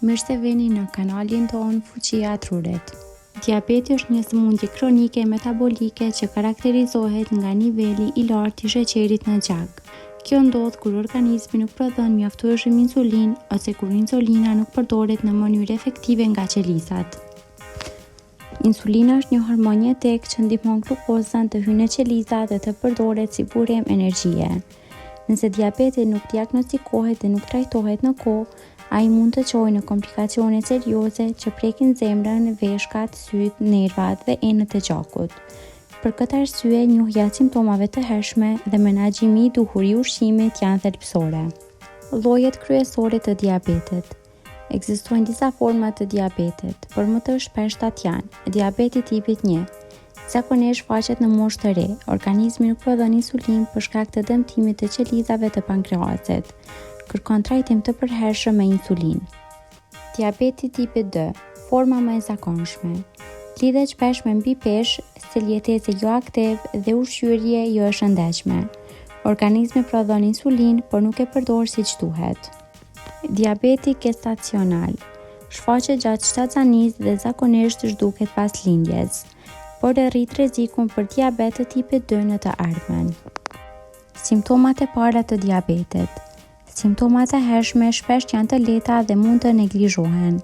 Mirë se vini në kanalin tonë Fuqia e Trurit. Diabeti është një sëmundje kronike metabolike që karakterizohet nga niveli i lartë i sheqerit në gjak. Kjo ndodh kur organizmi nuk prodhon mjaftueshëm insulin ose kur insulina nuk përdoret në mënyrë efektive nga qelisat. Insulina është një hormon jetik që ndihmon glukozën të hyjë në qelisa dhe të përdoret si burim energjie. Nëse diabeti nuk diagnostikohet dhe nuk trajtohet në kohë, ai mund të çojë në komplikacione serioze që prekin zemrën, veshkat, syt, nervat dhe enët e gjakut. Për këtë arsye, njohja e simptomave të hershme dhe menaxhimi i duhur i ushqimit janë thelbësore. Llojet kryesore të diabetit. Ekzistojnë disa forma të diabetit, por më të shpeshtat janë diabeti tipit 1. Zakonisht shfaqet në moshë të re. Organizmi nuk prodhon insulin për shkak të dëmtimit të qelizave të pankreasit. Kërkon trajtim të përhershëm me insulin. Diabeti tipit 2, forma më e zakonshme. Lidhet shpesh me mbi peshë, seljetese jo aktiv dhe ushqyerje jo e shëndetshme. Organizmi prodhon insulin, por nuk e përdor siç duhet. Diabeti gestacional. Shfaqet gjatë shtatzanisë dhe zakonisht zhduket pas lindjes, por e rrit rrezikun për diabet të tipit 2 në të ardhmen. Simptomat e para të diabetit. Simptomat e hershme shpesh janë të lehta dhe mund të neglizhohen.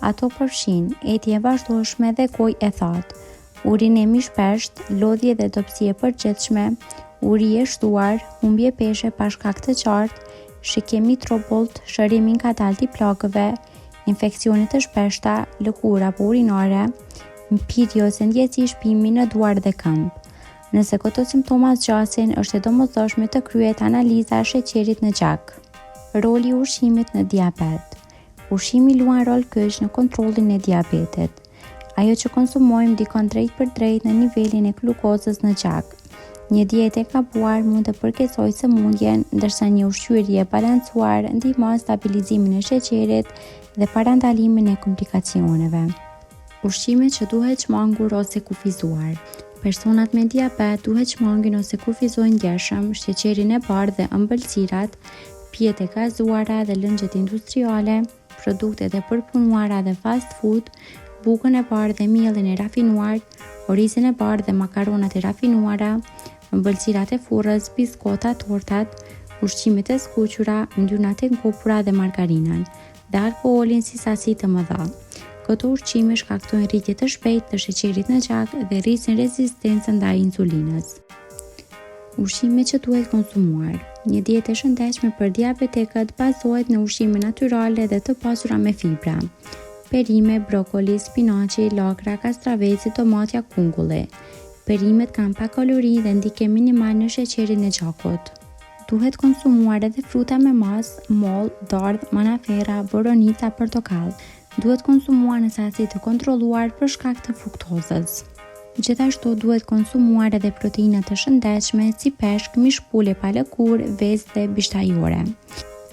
Ato përfshin etje e vazhdueshme dhe gojë e thatë, urinim i shpesht, lodhje dhe dobësi e përgjithshme, uri e shtuar, humbje peshe pa shkak të qartë, shikimi trobullt, shërim i ngadaltë i plagëve, infeksione të shpeshta, lëkura urinare, mpirje ose ndjesi shpimi në duar dhe këmbë. Nëse këto simptoma zgjasin, është e domosdoshme të kryhet analiza e sheqerit në gjak. Roli i ushqimit në diabet. Ushqimi luan rol kyç në kontrollin e diabetit. Ajo që konsumojmë ndikon drejt për drejt në nivelin e glukozës në gjak. Një dietë e gabuar mund të përkeqësojë sëmundjen, ndërsa një ushqyerje e balancuar ndihmon stabilizimin e sheqerit dhe parandalimin e komplikacioneve. Ushqimet që duhet çmangur ose kufizuar. Personat me diabet duhet çmangin ose kufizojnë ngjeshëm sheqerin e bardhë dhe ëmbëlsirat, pijet e gazuara dhe lëngjet industriale, produktet e përpunuara dhe fast food, bukën e bardhë dhe mielin e rafinuar, orizin e bardhë dhe makaronat e rafinuara, ëmbëlsirat e furrës, biskotat, tortat, ushqimet e skuqura, yndyrnat e ngopura dhe margarinën, dhe alkoolin si sasi të mëdha. Këto ushqime shkaktojnë rritje të shpejtë të sheqerit në gjak dhe rrisin rezistencën ndaj insulinës. Ushqimet që duhet konsumuar. Një dietë e shëndetshme për diabetikët bazohet në ushqime natyrale dhe të pasura me fibra. Perime, brokoli, spinaqi, lakra, kastraveci, tomatja, kungulli. Perimet kanë pak kalori dhe ndikim minimal në sheqerin e gjakut. Duhet konsumuar edhe fruta me mas, moll, dardhë, manafera, boronica, portokall. Duhet konsumuar në sasi të kontrolluar për shkak të fruktozës. Gjithashtu duhet konsumuar edhe proteina të shëndetshme si peshk, mishpule pa lëkurë, vezë dhe bishtajore.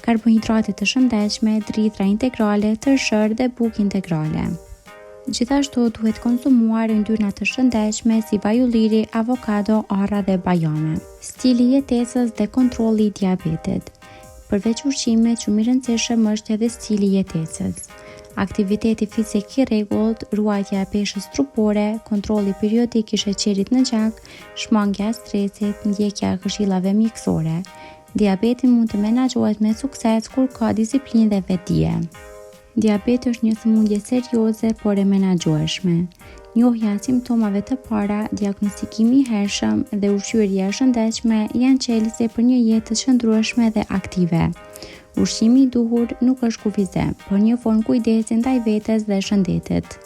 Karbohidrate të shëndetshme, drithra integrale, tërshër dhe bukë integrale. Gjithashtu duhet konsumuar yndyrna të shëndetshme si vajulliri, avokado, arra dhe bajame. Stili i jetesës dhe kontrolli i diabetit. Përveç ushqimit, shumë i rëndësishëm është edhe stili i jetesës. Aktiviteti fizik i rregullt, ruajtja e peshës trupore, kontrolli periodik i sheqerit në gjak, shmangja e stresit, ndjekja e këshillave mjekësore. Diabeti mund të menaxhohet me sukses kur ka disiplinë dhe vetdije. Diabeti është një sëmundje serioze por e menaxhueshme. Njohja e simptomave të para, diagnostikimi i hershëm dhe ushqyerja e shëndetshme janë çelësi për një jetë të qëndrueshme dhe aktive. Ushqimi i duhur nuk është kufizim, por një formë kujdesi ndaj vetes dhe shëndetit.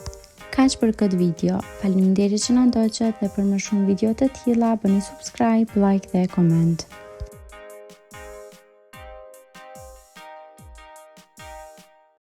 Kaq për këtë video. Faleminderit që na ndoqët dhe për më shumë video të tilla bëni subscribe, like dhe comment.